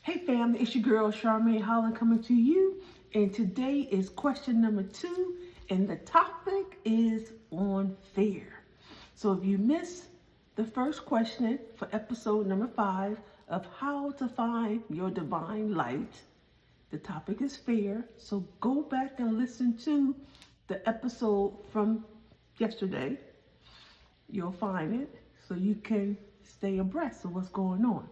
Hey family, it's your girl Charmaine Holland coming to you, and today is question number 2, and the topic is on fear. So if you missed the first question for episode number 5 of how to find your divine light, the topic is fear. So go back and listen to the episode from yesterday. You'll find it so you can stay abreast of what's going on.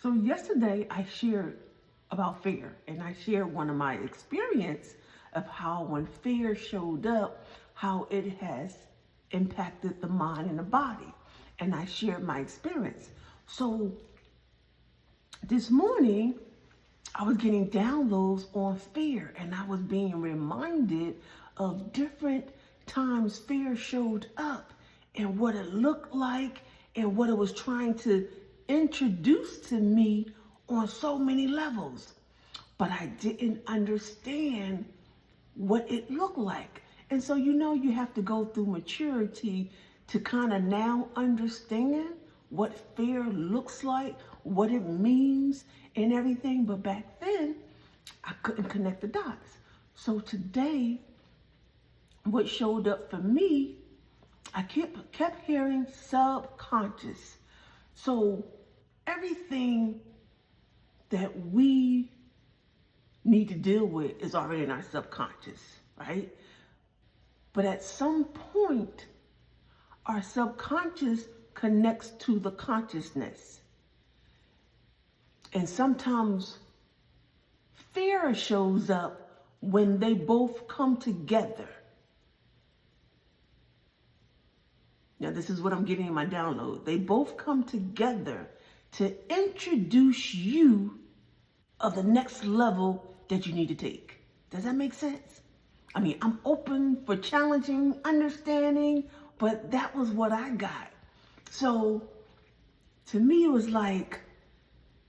So yesterday I shared about fear, and I shared one of my experience of how when fear showed up, how it has impacted the mind and the body. And I shared my experience. So this morning I was getting downloads on fear, and I was being reminded of different times fear showed up and what it looked like and what it was trying to introduce to me on so many levels. But I didn't understand what it looked like. And so, you have to go through maturity to kind of now understand what fear looks like, what it means and everything. But back then, I couldn't connect the dots. So today, what showed up for me, I kept hearing subconscious. So everything that we need to deal with is already in our subconscious, right? But at some point, our subconscious connects to the consciousness. And sometimes fear shows up when they both come together. Now, this is what I'm getting in my download. They both come together to introduce you of the next level that you need to take. Does that make sense? I mean, I'm open for challenging, understanding, but that was what I got. So to me, it was like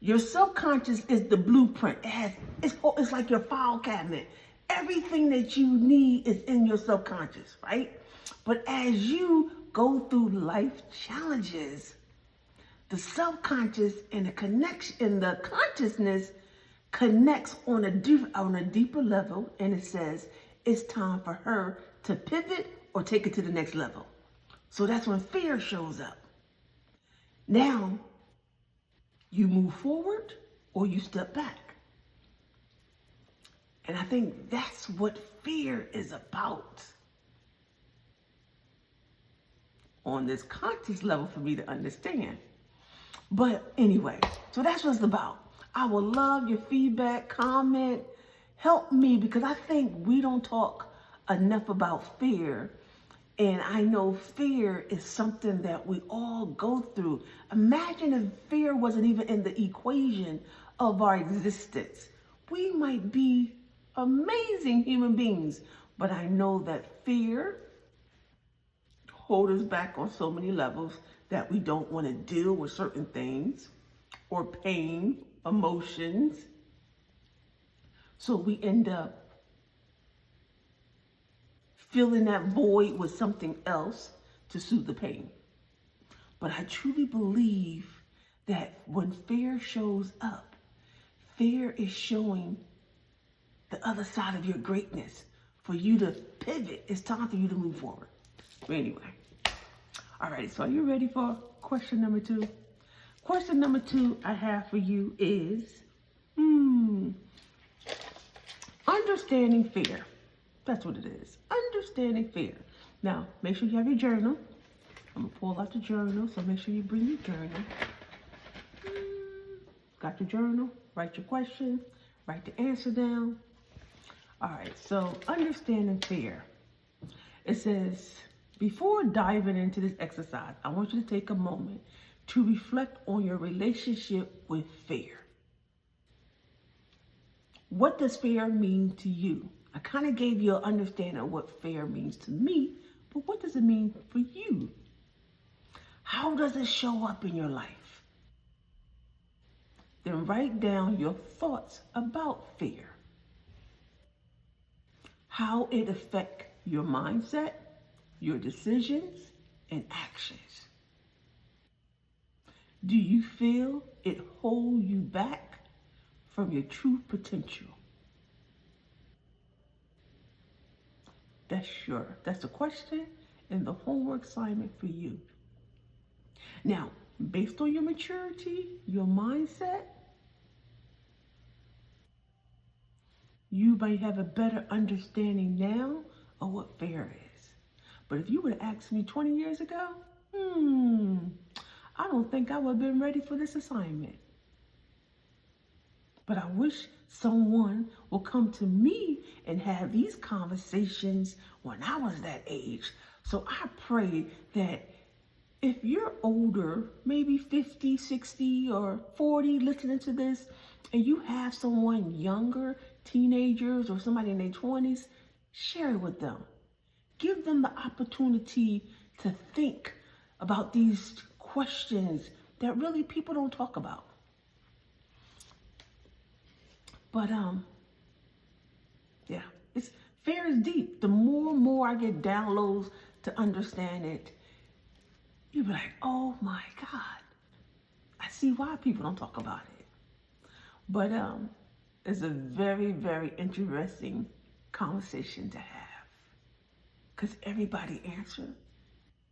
your subconscious is the blueprint. It's like your file cabinet. Everything that you need is in your subconscious, right? But as you go through life challenges, the subconscious and the consciousness connects on a deeper level, and it says it's time for her to pivot or take it to the next level. So that's when fear shows up. Now, you move forward or you step back. And I think that's what fear is about on this conscious level for me to understand. But anyway, so that's what it's about. I would love your feedback, comment, help me, because I think we don't talk enough about fear. And I know fear is something that we all go through. Imagine if fear wasn't even in the equation of our existence. We might be amazing human beings, but I know that fear holds us back on so many levels that we don't want to deal with certain things or pain, emotions. So we end up filling that void with something else to soothe the pain. But I truly believe that when fear shows up, fear is showing the other side of your greatness for you to pivot. It's time for you to move forward. But anyway, all right, so are you ready for question number 2? Question number 2 I have for you is, understanding fear. That's what it is, understanding fear. Now, make sure you have your journal. I'm gonna pull out the journal, so make sure you bring your journal. Got your journal? Write your question, write the answer down. All right, so understanding fear. It says, before diving into this exercise, I want you to take a moment to reflect on your relationship with fear. What does fear mean to you? I kind of gave you an understanding of what fear means to me, but what does it mean for you? How does it show up in your life? Then write down your thoughts about fear. How it affects your mindset, your decisions, and actions. Do you feel it holds you back from your true potential? That's the question and the homework assignment for you. Now, based on your maturity, your mindset, you might have a better understanding now of what fair is. But if you would have asked me 20 years ago, I don't think I would have been ready for this assignment. But I wish someone will come to me and have these conversations when I was that age. So I pray that if you're older, maybe 50, 60, or 40, listening to this, and you have someone younger, teenagers, or somebody in their 20s, share it with them. Give them the opportunity to think about these questions that really people don't talk about. But yeah, it's fair is deep. The more and more I get downloads to understand it, you'll be like, oh my God, I see why people don't talk about it. But it's a very, very interesting conversation to have, because everybody's answer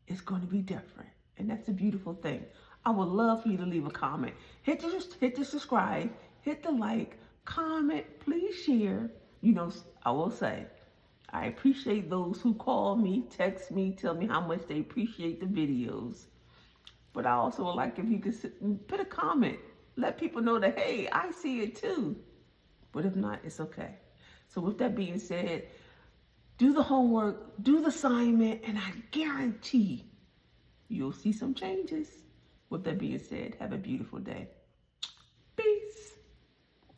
is going to be different, and that's a beautiful thing. I would love for you to leave a comment. Hit the subscribe, hit the like, comment, please share. You know, I will say, I appreciate those who call me, text me, tell me how much they appreciate the videos. But I also would like if you could put a comment. Let people know that, hey, I see it too. But if not, it's okay. So with that being said, do the homework, do the assignment, and I guarantee you'll see some changes. With that being said, have a beautiful day.